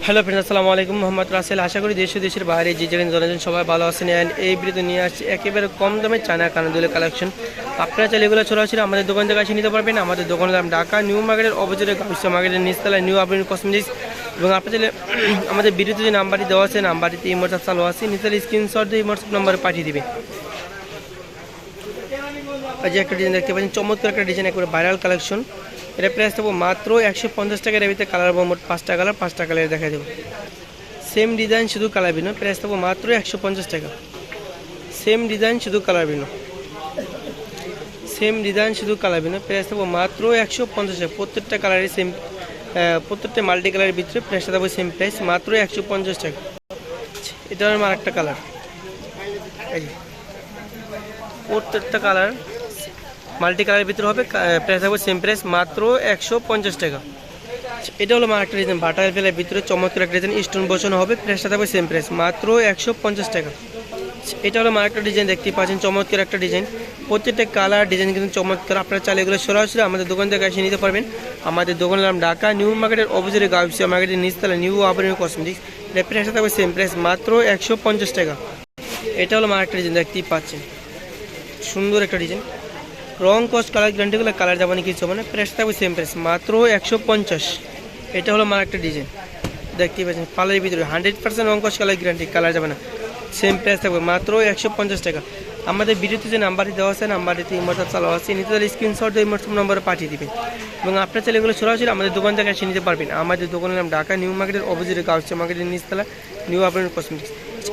Hello friends, আসসালামু আলাইকুম। মোহাম্মদ রাসেল। আশা করি দেশ ও দেশের বাইরে যে যেখানে জনজন সবাই ভালো আছেন। অ্যান্ড এই ভিডিওতে নিয়ে আসছি একেবারে কম দামে চায়না কানের কালেকশন। আপনারা চাইলে এগুলো সরাসরি আমাদের দোকান থেকে এসে নিতে পারবেন। আমাদের দোকানের নাম ঢাকা নিউ মার্কেটের অপোজিটে গাউসিয়া মার্কেটের নিচতলায় নিউ আবিন কসমেটিক্স। এবং আপনারা চাইলে আমাদের ভিডিওতে যে নাম্বারটি দেওয়া আছে, নাম্বারটিতে ইমোটস চালু আছে, নিচে স্ক্রিনশট দিয়ে ইমোটস নাম্বারে পাঠিয়ে দিবে। আজ একটা ডিজাইন দেখতে পাচ্ছেন, চমৎকার একটা ডিজাইন, একবারে ভাইরাল কালেকশন। এটা প্রাইস থাকবো মাত্র 150 টাকার। এর ভিতরে কালার মোট 5টা কালার, 5টা কালার দেখা দেবো। সেম ডিজাইন শুধু কালার ভিন্ন, প্রাইস থাকবো মাত্র 150 টাকা। সেম ডিজাইন শুধু কালার ভিন্ন, সেম ডিজাইন শুধু কালার ভিন্ন, প্রাইস থাকবো মাত্র 150 টাকা। প্রত্যেকটা কালারের সেম, প্রত্যেকটা মাল্টি কালারের ভিতরে প্রাইসটা থাকবে সেম প্রাইস, মাত্র 150 টাকা। এটা হলো আরেকটা কালার, প্রত্যেকটা কালার মাল্টি কালারের ভিতরে হবে, প্রাইস থাকবে সেম প্রাইস, মাত্র 150 টাকা। এটা হলো আমার একটা ডিজাইন, বাটারফ্লাইয়ের ভিতরে চমৎকার একটা ডিজাইন, স্টোন বসানো হবে, প্রাইসটা থাকবে সেম প্রাইস, মাত্র 150 টাকা। এটা হলো আমার একটা ডিজাইন, দেখতে পাচ্ছেন চমৎকার একটা ডিজাইন। প্রত্যেকটা কালার ডিজাইন কিন্তু চমৎকার। আপনারা চাইলে এগুলো সরাসরি আমাদের দোকান থেকে এসে নিতে পারবেন। আমাদের দোকানের নাম ঢাকা নিউ মার্কেটের অপোজিটে গাউসিয়া মার্কেটের নিচতলা নিউ আবিন কসমেটিক্স। এর প্রাইসটা থাকবে সেম প্রাইস, মাত্র 150 টাকা। এটা হলো আমার একটা ডিজাইন, দেখতেই পাচ্ছেন সুন্দর একটা ডিজাইন। রং কস্ট কালার গ্যারান্টিগুলো, কালার যাবে না কিছু হবে না, প্রাইসটা থাকবে সেম প্রাইস, মাত্র 150। এটা হলো আমার একটা ডিজাইন, দেখতেই পাচ্ছেন পালের ভিতরে 100% রং কস্ট কালার গ্যারান্টি, কালার যাবে না, সেম প্রাইস থাকবে, মাত্র 150 টাকা। আমাদের ভিডিওতে যে নাম্বারটি দেওয়া আছে, নাম্বারটিতে ইমোটস চালু আছে, নিতে তাহলে স্ক্রিনশট দিয়ে ইমোটস নম্বরে পাঠিয়ে দিবেন। এবং আপনার চাইলে এগুলো সরাসরি আমাদের দোকান থেকে এসে নিতে পারবেন। আমাদের দোকানের নাম ঢাকা নিউ মার্কেটের অপোজিটে গাউসিয়া মার্কেটের নিচতলা নিউ আবিন কসমেটিক্স।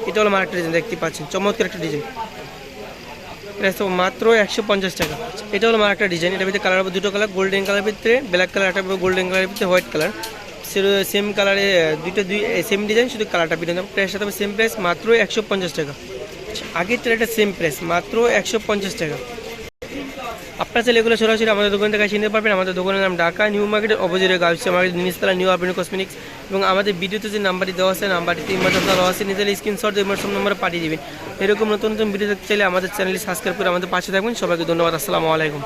এটা হলো আমার একটা ডিজাইন, দেখতে পাচ্ছেন চমৎকার একটা ডিজাইন, প্রাইস মাত্র 150 টাকা। এটা হলো আমার একটা ডিজাইন, এটার ভিতরে কালার হবে দুটো কালার, গোল্ডেন কালার ভিতরে ব্ল্যাক কালার, একটা গোল্ডেন কালারের ভিতরে হোয়াইট কালার, সেম কালারে দুই সেম ডিজাইন, শুধু কালারটা ভিন্ন। প্রাইসটা হবে সেম প্রাইস, মাত্র 150 টাকা। আগের ট্রেটা সেম প্রাইস, মাত্র 150 টাকা। আপনারা চাইলে এগুলো সরাসরি আমাদের দোকান থেকে এসে নিতে পারবেন। আমাদের দোকানের নাম ঢাকা নিউ মার্কেটের অপোজিটে গাউসিয়া মার্কেট নিচতলা নিউ আবিন কসমেটিক্স। এবং আমাদের ভিডিওতে যে নাম্বারটি দেওয়া আছে, নাম্বারটিতে ইমোটস দেওয়া আছে, নিজের স্ক্রিনশট দিয়ে ইমোটস নম্বরে পাঠিয়ে দিবেন। এরকম নতুন নতুন ভিডিও দেখতে চাইলে আমাদের চ্যানেলটি সাবস্ক্রাইব করে আমাদের পাশে থাকবেন। সবাইকে ধন্যবাদ, আসসালামু আলাইকুম।